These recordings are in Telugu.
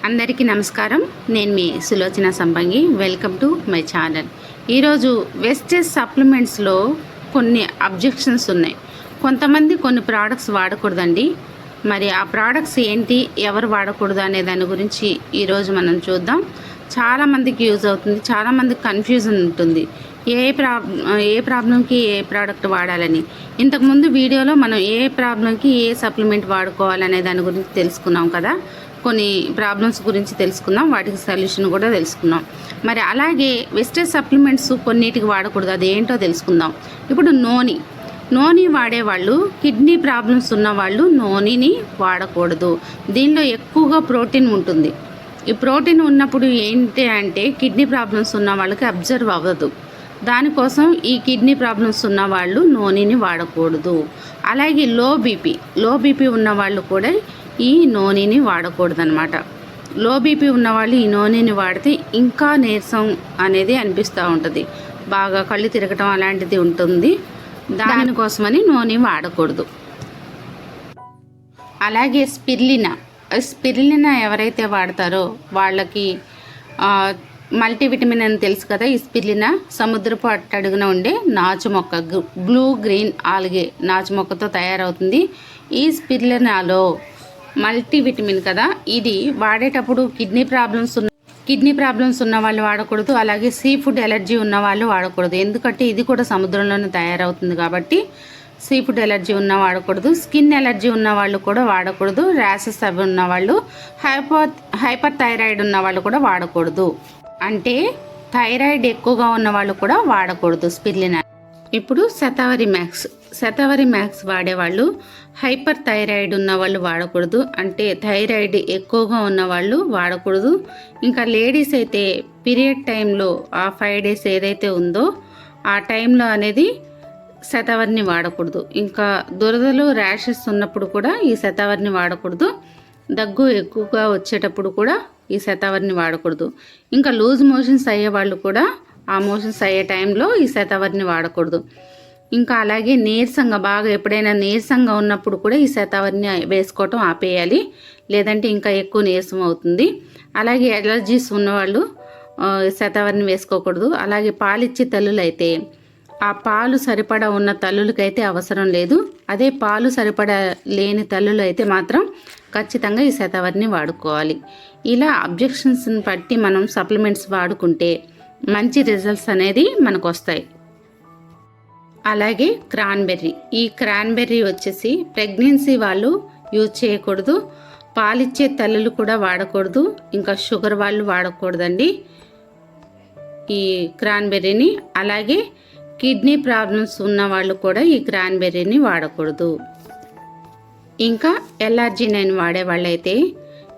అందరికీ నమస్కారం. నేను మీ Sulochana Sambangi. Welcome to my channel. ఈరోజు వెస్టేజ్ సప్లిమెంట్స్లో కొన్ని అబ్జెక్షన్స్ ఉన్నాయి. కొంతమంది కొన్ని ప్రోడక్ట్స్ వాడకూడదండి. మరి ఆ ప్రోడక్ట్స్ ఏంటి, ఎవరు వాడకూడదు అనే దాని గురించి ఈరోజు మనం చూద్దాం. చాలామందికి యూజ్ అవుతుంది, చాలామందికి కన్ఫ్యూజన్ ఉంటుంది ఏ ప్రాబ్లంకి ఏ ప్రోడక్ట్ వాడాలని. ఇంతకుముందు వీడియోలో మనం ఏ ప్రాబ్లంకి ఏ సప్లిమెంట్ వాడుకోవాలనే దాని గురించి తెలుసుకున్నాం కదా. కొన్ని ప్రాబ్లమ్స్ గురించి తెలుసుకుందాం, వాటికి సొల్యూషన్ కూడా తెలుసుకుందాం. మరి అలాగే వెస్టేజ్ సప్లిమెంట్స్ కొన్నిటికి వాడకూడదు, అది ఏంటో తెలుసుకుందాం. ఇప్పుడు నోని వాడేవాళ్ళు, కిడ్నీ ప్రాబ్లమ్స్ ఉన్నవాళ్ళు నోనిని వాడకూడదు. దీనిలో ఎక్కువగా ప్రోటీన్ ఉంటుంది. ఈ ప్రోటీన్ ఉన్నప్పుడు ఏంటి అంటే కిడ్నీ ప్రాబ్లమ్స్ ఉన్న వాళ్ళకి అబ్జర్వ్ అవ్వదు. దానికోసం ఈ కిడ్నీ ప్రాబ్లమ్స్ ఉన్న వాళ్ళు నోనిని వాడకూడదు. అలాగే లో బీపీ ఉన్న వాళ్ళు కూడా ఈ నూనెని వాడకూడదు అనమాట. లో బీపీ ఉన్నవాళ్ళు ఈ నూనెని వాడితే ఇంకా నీరసం అనేది అనిపిస్తూ ఉంటుంది, బాగా కళ్ళు తిరగటం అలాంటిది ఉంటుంది. దానికోసమని నూనె వాడకూడదు. అలాగే స్పిరులినా ఎవరైతే వాడతారో వాళ్ళకి మల్టీవిటమిన్ అని తెలుసు కదా. ఈ స్పిరులినా సముద్రపు అట్టడుగున ఉండే నాచు మొక్క, బ్లూ గ్రీన్ ఆల్గే నాచు మొక్కతో తయారవుతుంది. ఈ స్పిరులినాలో మల్టీవిటమిన్ కదా, ఇది వాడేటప్పుడు కిడ్నీ ప్రాబ్లమ్స్ ఉన్న వాళ్ళు వాడకూడదు. అలాగే సీ ఫుడ్ ఎలర్జీ ఉన్న వాళ్ళు వాడకూడదు. ఎందుకంటే ఇది కూడా సముద్రంలోనే తయారవుతుంది కాబట్టి సీ ఫుడ్ ఎలర్జీ ఉన్న వాడకూడదు. స్కిన్ ఎలర్జీ ఉన్న వాళ్ళు కూడా వాడకూడదు. ర్యాషెస్ అవి ఉన్న వాళ్ళు, హైపర్ థైరాయిడ్ ఉన్న వాళ్ళు కూడా వాడకూడదు. అంటే థైరాయిడ్ ఎక్కువగా ఉన్న వాళ్ళు కూడా వాడకూడదు స్పిరులినా. ఇప్పుడు శతావరి మ్యాక్స్ వాడేవాళ్ళు హైపర్ థైరాయిడ్ ఉన్న వాళ్ళు వాడకూడదు. అంటే థైరాయిడ్ ఎక్కువగా ఉన్న వాళ్ళు వాడకూడదు. ఇంకా లేడీస్ అయితే పీరియడ్ టైంలో ఆ 5 days ఏదైతే ఉందో ఆ టైంలో అనేది శతావరిని వాడకూడదు. ఇంకా దురదలు ర్యాషెస్ ఉన్నప్పుడు కూడా ఈ శతావరిని వాడకూడదు. దగ్గు ఎక్కువగా వచ్చేటప్పుడు కూడా ఈ శతావరిని వాడకూడదు. ఇంకా లూజ్ మోషన్స్ అయ్యే వాళ్ళు కూడా ఆ మోషన్స్ అయ్యే టైంలో ఈ శతావరిని వాడకూడదు. ఇంకా అలాగే బాగా ఎప్పుడైనా నీరసంగా ఉన్నప్పుడు కూడా ఈ శతావరిని వేసుకోవటం ఆపేయాలి, లేదంటే ఇంకా ఎక్కువ నీరసం అవుతుంది. అలాగే ఎలర్జీస్ ఉన్నవాళ్ళు శతావరిని వేసుకోకూడదు. అలాగే పాలిచ్చే తల్లులు అయితే ఆ పాలు సరిపడా ఉన్న తల్లులకైతే అవసరం లేదు. అదే పాలు సరిపడా లేని తల్లులు అయితే మాత్రం ఖచ్చితంగా ఈ శతావరిని వాడుకోవాలి. ఇలా అబ్జెక్షన్స్ని బట్టి మనం సప్లిమెంట్స్ వాడుకుంటే మంచి రిజల్ట్స్ అనేది మనకు వస్తాయి. అలాగే ఈ క్రాన్బెర్రీ వచ్చేసి ప్రెగ్నెన్సీ వాళ్ళు యూజ్ చేయకూడదు. పాలిచ్చే తల్లులు కూడా వాడకూడదు. ఇంకా షుగర్ వాళ్ళు వాడకూడదండి ఈ క్రాన్బెర్రీని. అలాగే కిడ్నీ ప్రాబ్లమ్స్ ఉన్న వాళ్ళు కూడా ఈ క్రాన్బెర్రీని వాడకూడదు. ఇంకా ఎల్ఆర్జీ9 వాడే వాళ్ళైతే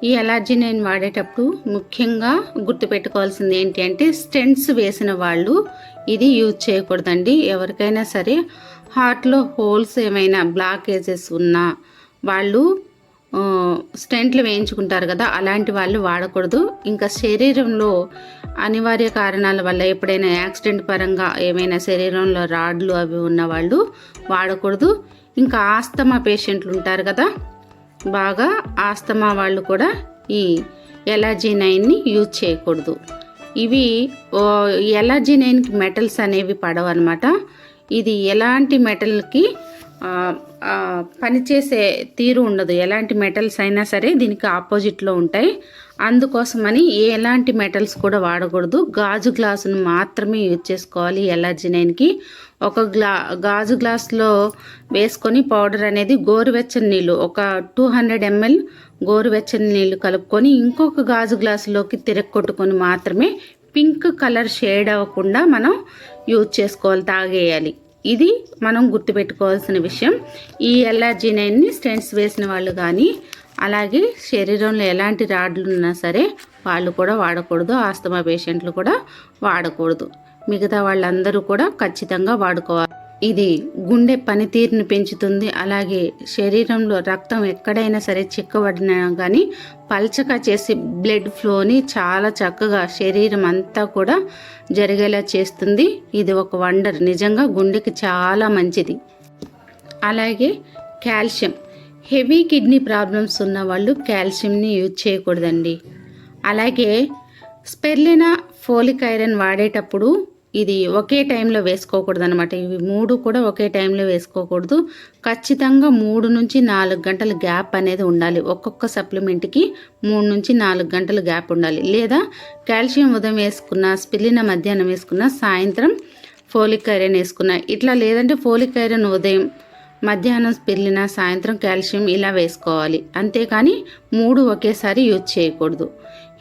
ఈ ఎల్ఆర్జీ9 వాడేటప్పుడు ముఖ్యంగా గుర్తుపెట్టుకోవాల్సింది ఏంటి అంటే స్టెంట్స్ వేసిన వాళ్ళు ఇది యూజ్ చేయకూడదండి. ఎవరికైనా సరే హార్ట్లో హోల్స్ ఏమైనా బ్లాకేజెస్ ఉన్నా వాళ్ళు స్టెంట్లు వేయించుకుంటారు కదా, అలాంటి వాళ్ళు వాడకూడదు. ఇంకా శరీరంలో అనివార్య కారణాల వల్ల ఎప్పుడైనా యాక్సిడెంట్ పరంగా ఏమైనా శరీరంలో రాడ్లు అవి ఉన్న వాళ్ళు వాడకూడదు. ఇంకా ఆస్తమా పేషెంట్లు ఉంటారు కదా, బాగా ఆస్తమా వాళ్ళు కూడా ఈ ఎల్ఆర్జీ9ని యూజ్ చేయకూడదు. ఇవి ఎల్ఆర్జీ9కి మెటల్స్ అనేవి పడవన్నమాట. ఇది ఎలాంటి మెటల్కి పనిచేసే తీరు ఉండదు. ఎలాంటి మెటల్స్ అయినా సరే దీనికి ఆపోజిట్లో ఉంటాయి. అందుకోసమని ఎలాంటి మెటల్స్ కూడా వాడకూడదు. గాజు గ్లాసును మాత్రమే యూజ్ చేసుకోవాలి ఎల్ఆర్జీ9కి. ఒక గాజు గ్లాసులో వేసుకొని పౌడర్ అనేది గోరువెచ్చని నీళ్ళు, ఒక 200 ml గోరువెచ్చని నీళ్ళు కలుపుకొని ఇంకొక గాజు గ్లాసులోకి తిరగొట్టుకొని మాత్రమే పింక్ కలర్ షేడ్ అవ్వకుండా మనం యూజ్ చేసుకోవాలి, తాగేయాలి. ఇది మనం గుర్తుపెట్టుకోవాల్సిన విషయం. ఈ ఎల్ఆర్జీ9ని స్టెంట్స్ వేసిన వాళ్ళు కానీ అలాగే శరీరంలో ఎలాంటి రాడ్లు ఉన్నా సరే వాళ్ళు కూడా వాడకూడదు. ఆస్తమా పేషెంట్లు కూడా వాడకూడదు. మిగతా వాళ్ళందరూ కూడా ఖచ్చితంగా వాడుకోవాలి. ఇది గుండె పనితీరుని పెంచుతుంది. అలాగే శరీరంలో రక్తం ఎక్కడైనా సరే చిక్కబడినా కానీ పల్చగా చేసి బ్లడ్ ఫ్లోని చాలా చక్కగా శరీరం అంతా కూడా జరిగేలా చేస్తుంది. ఇది ఒక వండర్, నిజంగా గుండెకి చాలా మంచిది. అలాగే కాల్షియం, హెవీ కిడ్నీ ప్రాబ్లమ్స్ ఉన్న వాళ్ళు కాల్షియంని యూజ్ చేయకూడదండి. అలాగే స్పెర్లినా ఫోలిక్ ఐరన్ వాడేటప్పుడు ఇది ఒకే టైంలో వేసుకోకూడదు అనమాట. ఇవి 3 కూడా ఒకే టైంలో వేసుకోకూడదు. ఖచ్చితంగా 3 నుంచి 4 గంటల గ్యాప్ అనేది ఉండాలి. ఒక్కొక్క సప్లిమెంట్కి 3 నుంచి 4 గంటల గ్యాప్ ఉండాలి. లేదా కాల్షియం ఉదయం వేసుకున్న, స్పిర్లినా మధ్యాహ్నం వేసుకున్న, సాయంత్రం ఫోలిక్ ఐరన్ వేసుకున్న, ఇట్లా లేదంటే ఫోలిక్ ఐరన్ ఉదయం, మధ్యాహ్నం స్పిర్లినా, సాయంత్రం కాల్షియం ఇలా వేసుకోవాలి. అంతేకాని 3 ఒకేసారి యూజ్ చేయకూడదు.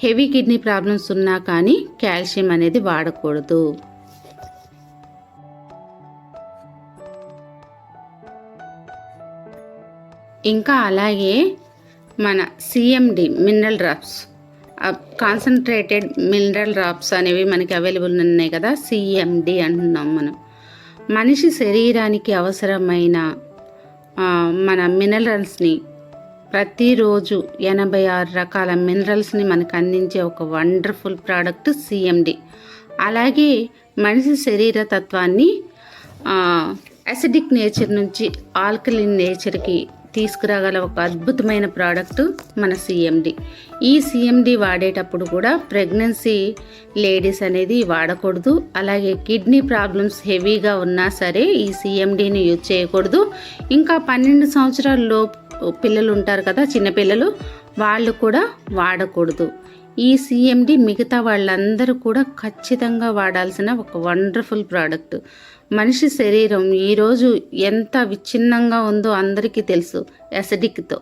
హెవీ కిడ్నీ ప్రాబ్లమ్స్ ఉన్నా కానీ కాల్షియం అనేది వాడకూడదు. ఇంకా అలాగే మన CMD mineral drops, concentrated mineral drops అనేవి మనకి అవైలబుల్ ఉన్నాయి కదా, సిఎండి అంటున్నాం మనం. మనిషి శరీరానికి అవసరమైన మన మినరల్స్ని ప్రతిరోజు 86 రకాల మినరల్స్ని మనకు అందించే ఒక వండర్ఫుల్ ప్రోడక్ట్ సిఎండి. అలాగే మనిషి శరీర తత్వాన్ని అసిడిక్ నేచర్ నుంచి ఆల్కలిన్ నేచర్కి తీసుకురాగల ఒక అద్భుతమైన ప్రోడక్ట్ మన సిఎండి. ఈ సిఎండి వాడేటప్పుడు కూడా ప్రెగ్నెన్సీ లేడీస్ అనేది వాడకూడదు. అలాగే కిడ్నీ ప్రాబ్లమ్స్ హెవీగా ఉన్నా సరే ఈ సిఎండిని యూజ్ చేయకూడదు. ఇంకా 12 సంవత్సరాల లోపు పిల్లలు ఉంటారు కదా, చిన్నపిల్లలు, వాళ్ళు కూడా వాడకూడదు. ఈ సిఎండి మిగతా వాళ్ళందరూ కూడా ఖచ్చితంగా వాడాల్సిన ఒక వండర్ఫుల్ ప్రోడక్ట్. మనిషి శరీరం ఈరోజు ఎంత విచ్ఛిన్నంగా ఉందో అందరికీ తెలుసు యాసిడిక్తో.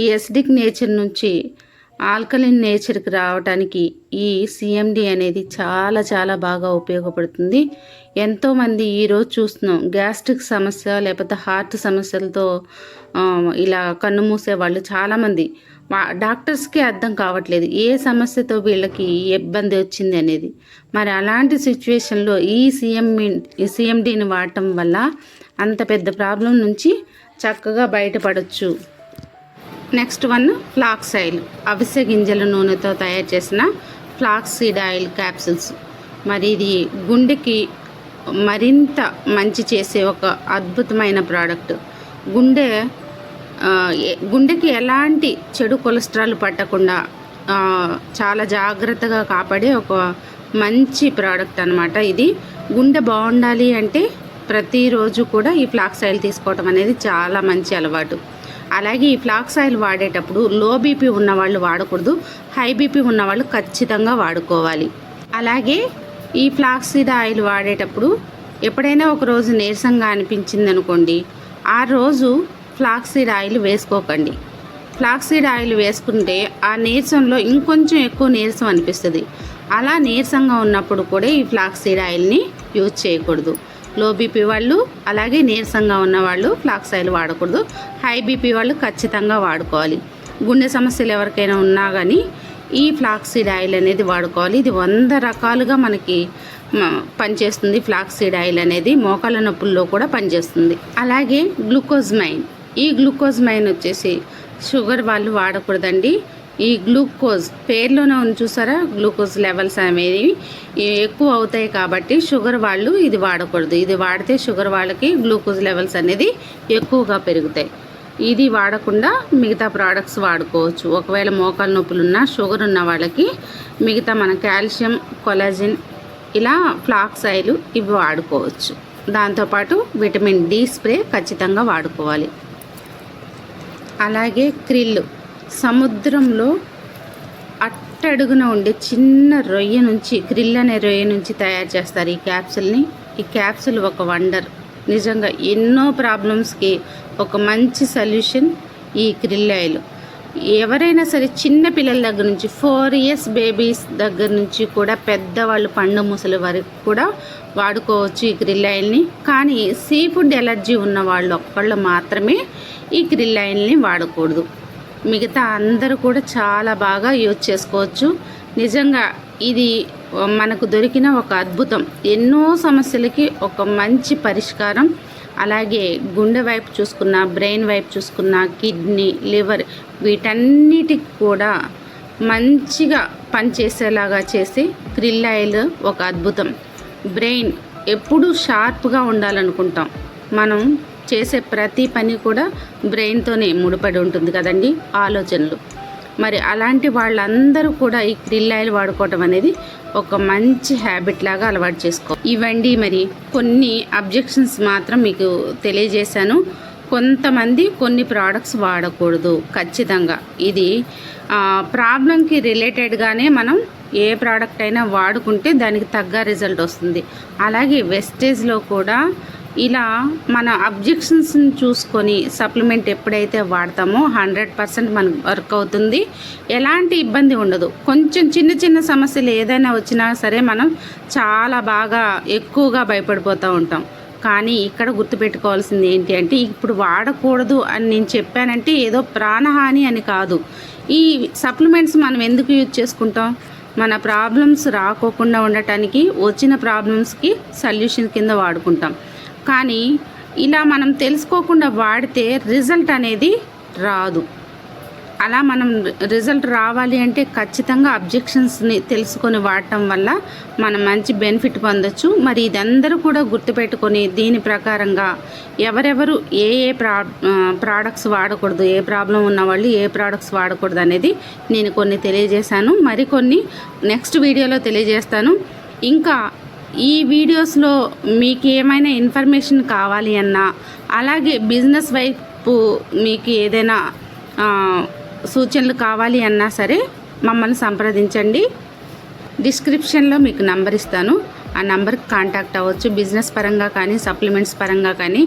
ఈ యాసిడిక్ నేచర్ నుంచి ఆల్కలిన్ నేచర్కి రావడానికి ఈ సిఎండి అనేది చాలా చాలా బాగా ఉపయోగపడుతుంది. ఎంతోమంది ఈరోజు చూస్తున్నాం గ్యాస్ట్రిక్ సమస్య లేకపోతే హార్ట్ సమస్యలతో ఇలా కన్ను మూసే వాళ్ళు చాలామంది. డాక్టర్స్కి అర్థం కావట్లేదు ఏ సమస్యతో వీళ్ళకి ఇబ్బంది వచ్చింది అనేది. మరి అలాంటి సిచ్యువేషన్లో ఈ సిఎండిని వాడటం వల్ల అంత పెద్ద ప్రాబ్లం నుంచి చక్కగా బయటపడవచ్చు. నెక్స్ట్ వన్ ఫ్లాక్స్ ఆయిల్, అవిసె గింజల నూనెతో తయారు చేసిన ఫ్లాక్స్ సీడ్ ఆయిల్ క్యాప్సిల్స్. మరి ఇది గుండెకి మరింత మంచి చేసే ఒక అద్భుతమైన ప్రోడక్ట్. గుండెకి ఎలాంటి చెడు కొలెస్ట్రాల్ పట్టకుండా చాలా జాగ్రత్తగా కాపాడే ఒక మంచి ప్రోడక్ట్ అనమాట ఇది. గుండె బాగుండాలి అంటే ప్రతిరోజు కూడా ఈ ఫ్లాక్స్ ఆయిల్ తీసుకోవటం అనేది చాలా మంచి అలవాటు. అలాగే ఈ ఫ్లాక్స్ ఆయిల్ వాడేటప్పుడు లో బీపీ ఉన్నవాళ్ళు వాడకూడదు, హై బీపీ ఉన్నవాళ్ళు ఖచ్చితంగా వాడుకోవాలి. అలాగే ఈ ఫ్లాక్స్ సీడ్ ఆయిల్ వాడేటప్పుడు ఎప్పుడైనా ఒక రోజు నీరసంగా అనిపించింది అనుకోండి, ఆ రోజు ఫ్లాక్స్ సీడ్ ఆయిల్ వేసుకోకండి. ఫ్లాక్స్ సీడ్ ఆయిల్ వేసుకుంటే ఆ నీరసంలో ఇంకొంచెం ఎక్కువ నీరసం అనిపిస్తుంది. అలా నీరసంగా ఉన్నప్పుడు కూడా ఈ ఫ్లాక్స్ సీడ్ ఆయిల్ని యూజ్ చేయకూడదు. లో బీపీ వాళ్ళు అలాగే నీరసంగా ఉన్నవాళ్ళు ఫ్లాక్స్ ఆయిల్ వాడకూడదు. హై బీపీ వాళ్ళు ఖచ్చితంగా వాడుకోవాలి. గుండె సమస్యలు ఎవరికైనా ఉన్నా కానీ ఈ ఫ్లాక్స్ సీడ్ ఆయిల్ అనేది వాడుకోవాలి. ఇది 100 రకాలుగా మనకి పనిచేస్తుంది. ఫ్లాక్స్ సీడ్ ఆయిల్ అనేది మోకాళ్ళ నొప్పుల్లో కూడా పనిచేస్తుంది. అలాగే గ్లూకోజ్మైన్, ఈ గ్లూకోజ్మైన్ వచ్చేసి షుగర్ వాళ్ళు వాడకూడదండి. ఈ గ్లూకోజ్ పేర్లోనే ఉంది చూసారా, గ్లూకోజ్ లెవెల్స్ అనేవి ఎక్కువ అవుతాయి కాబట్టి షుగర్ వాళ్ళు ఇది వాడకూడదు. ఇది వాడితే షుగర్ వాళ్ళకి గ్లూకోజ్ లెవెల్స్ అనేది ఎక్కువగా పెరుగుతాయి. ఇది వాడకుండా మిగతా ప్రోడక్ట్స్ వాడుకోవచ్చు. ఒకవేళ మోకాలు నొప్పులున్నా షుగర్ ఉన్న వాళ్ళకి మిగతా మన కాల్షియం, కొలాజిన్, ఇలా ఫ్లాక్స్ ఆయిల్ ఇవి వాడుకోవచ్చు. దాంతోపాటు విటమిన్ డి స్ప్రే ఖచ్చితంగా వాడుకోవాలి. అలాగే క్రిల్, సముద్రంలో అట్టడుగున ఉండే చిన్న రొయ్య నుంచి, క్రిల్ అనే రొయ్య నుంచి తయారు చేస్తారు ఈ క్యాప్సుల్ని. ఈ క్యాప్సుల్ ఒక వండర్. నిజంగా ఎన్నో ప్రాబ్లమ్స్కి ఒక మంచి సొల్యూషన్ ఈ క్రిల్ ఆయిల్. ఎవరైనా సరే చిన్న పిల్లల దగ్గర నుంచి 4 years బేబీస్ దగ్గర నుంచి కూడా పెద్దవాళ్ళు పండు ముసలి వరకు కూడా వాడుకోవచ్చు ఈ క్రిల్ ఆయిల్ని. కానీ సీ ఫుడ్ ఎలర్జీ ఉన్న వాళ్ళు ఒక్కళ్ళు మాత్రమే ఈ క్రిల్ ఆయిల్ని వాడకూడదు. మిగతా అందరూ కూడా చాలా బాగా యూజ్ చేసుకోవచ్చు. నిజంగా ఇది మనకు దొరికిన ఒక అద్భుతం. ఎన్నో సమస్యలకి ఒక మంచి పరిష్కారం. అలాగే గుండె వైపు చూసుకున్న, బ్రెయిన్ వైపు చూసుకున్న, కిడ్నీ, లివర్, వీటన్నిటికి కూడా మంచిగా పనిచేసేలాగా చేసే క్రిల్ ఆయిల్ ఒక అద్భుతం. బ్రెయిన్ ఎప్పుడూ షార్ప్గా ఉండాలనుకుంటాం. మనం చేసే ప్రతి పని కూడా బ్రెయిన్తోనే ముడిపడి ఉంటుంది కదండి, ఆలోచనలు. మరి అలాంటి వాళ్ళందరూ కూడా ఈ krill ఆయిల్ వాడుకోవటం అనేది ఒక మంచి హ్యాబిట్ లాగా అలవాటు చేసుకో. ఇవ్వండి మరి కొన్ని అబ్జెక్షన్స్ మాత్రం మీకు తెలియజేశాను. కొంతమంది కొన్ని ప్రోడక్ట్స్ వాడకూడదు ఖచ్చితంగా. ఇది ప్రాబ్లంకి రిలేటెడ్గానే మనం ఏ ప్రోడక్ట్ అయినా వాడుకుంటే దానికి తగ్గ రిజల్ట్ వస్తుంది. అలాగే వెస్టేజ్లో కూడా ఇలా మన అబ్జెక్షన్స్ని చూసుకొని సప్లిమెంట్ ఎప్పుడైతే వాడతామో 100% మనకు వర్క్ అవుతుంది. ఎలాంటి ఇబ్బంది ఉండదు. కొంచెం చిన్న చిన్న సమస్యలు ఏదైనా వచ్చినా సరే మనం చాలా బాగా ఎక్కువగా భయపడిపోతూ ఉంటాం. కానీ ఇక్కడ గుర్తుపెట్టుకోవాల్సింది ఏంటి అంటే, ఇప్పుడు వాడకూడదు అని నేను చెప్పానంటే ఏదో ప్రాణహాని అని కాదు. ఈ సప్లిమెంట్స్ మనం ఎందుకు యూజ్ చేసుకుంటాం? మన ప్రాబ్లమ్స్ రాకోకుండా ఉండటానికి, వచ్చిన ప్రాబ్లమ్స్కి సొల్యూషన్ కింద వాడుకుంటాం. కానీ ఇలా మనం తెలుసుకోకుండా వాడితే రిజల్ట్ అనేది రాదు. అలా మనం రిజల్ట్ రావాలి అంటే ఖచ్చితంగా అబ్జెక్షన్స్ని తెలుసుకొని వాడటం వల్ల మనం మంచి బెనిఫిట్ పొందొచ్చు. మరి ఇదందరూ కూడా గుర్తుపెట్టుకొని దీని ప్రకారంగా ఎవరెవరు ఏ ప్రోడక్ట్స్ వాడకూడదు, ఏ ప్రాబ్లం ఉన్న వాళ్ళు ఏ ప్రోడక్ట్స్ వాడకూడదు అనేది నేను కొన్ని తెలియజేశాను. మరికొన్ని నెక్స్ట్ వీడియోలో తెలియజేస్తాను. ఇంకా ఈ వీడియోస్లో మీకు ఏమైనా ఇన్ఫర్మేషన్ కావాలి అన్నా, అలాగే బిజినెస్ వైపు మీకు ఏదైనా సూచనలు కావాలి అన్నా సరే మమ్మల్ని సంప్రదించండి. డిస్క్రిప్షన్లో మీకు నంబర్ ఇస్తాను. ఆ నంబర్కి కాంటాక్ట్ అవ్వచ్చు. బిజినెస్ పరంగా కానీ సప్లిమెంట్స్ పరంగా కానీ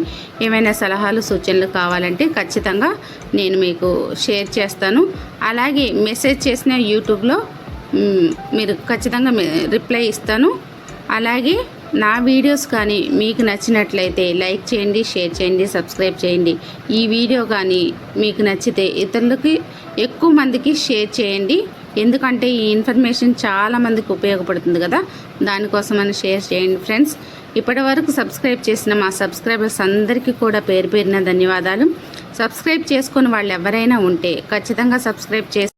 ఏమైనా సలహాలు సూచనలు కావాలంటే ఖచ్చితంగా నేను మీకు షేర్ చేస్తాను. అలాగే మెసేజ్ చేసిన యూట్యూబ్లో మీరు ఖచ్చితంగా రిప్లై ఇస్తాను. అలాగే నా వీడియోస్ కానీ మీకు నచ్చినట్లయితే లైక్ చేయండి, షేర్ చేయండి, సబ్స్క్రైబ్ చేయండి. ఈ వీడియో కానీ మీకు నచ్చితే ఇతరులకి ఎక్కువ మందికి షేర్ చేయండి. ఎందుకంటే ఈ ఇన్ఫర్మేషన్ చాలామందికి ఉపయోగపడుతుంది కదా, దానికోసమని షేర్ చేయండి ఫ్రెండ్స్. ఇప్పటి వరకు సబ్స్క్రైబ్ చేసిన మా సబ్స్క్రైబర్స్ అందరికీ కూడా పేరు పేరున ధన్యవాదాలు. సబ్స్క్రైబ్ చేసుకుని వాళ్ళు ఎవరైనా ఉంటే ఖచ్చితంగా సబ్స్క్రైబ్ చేసి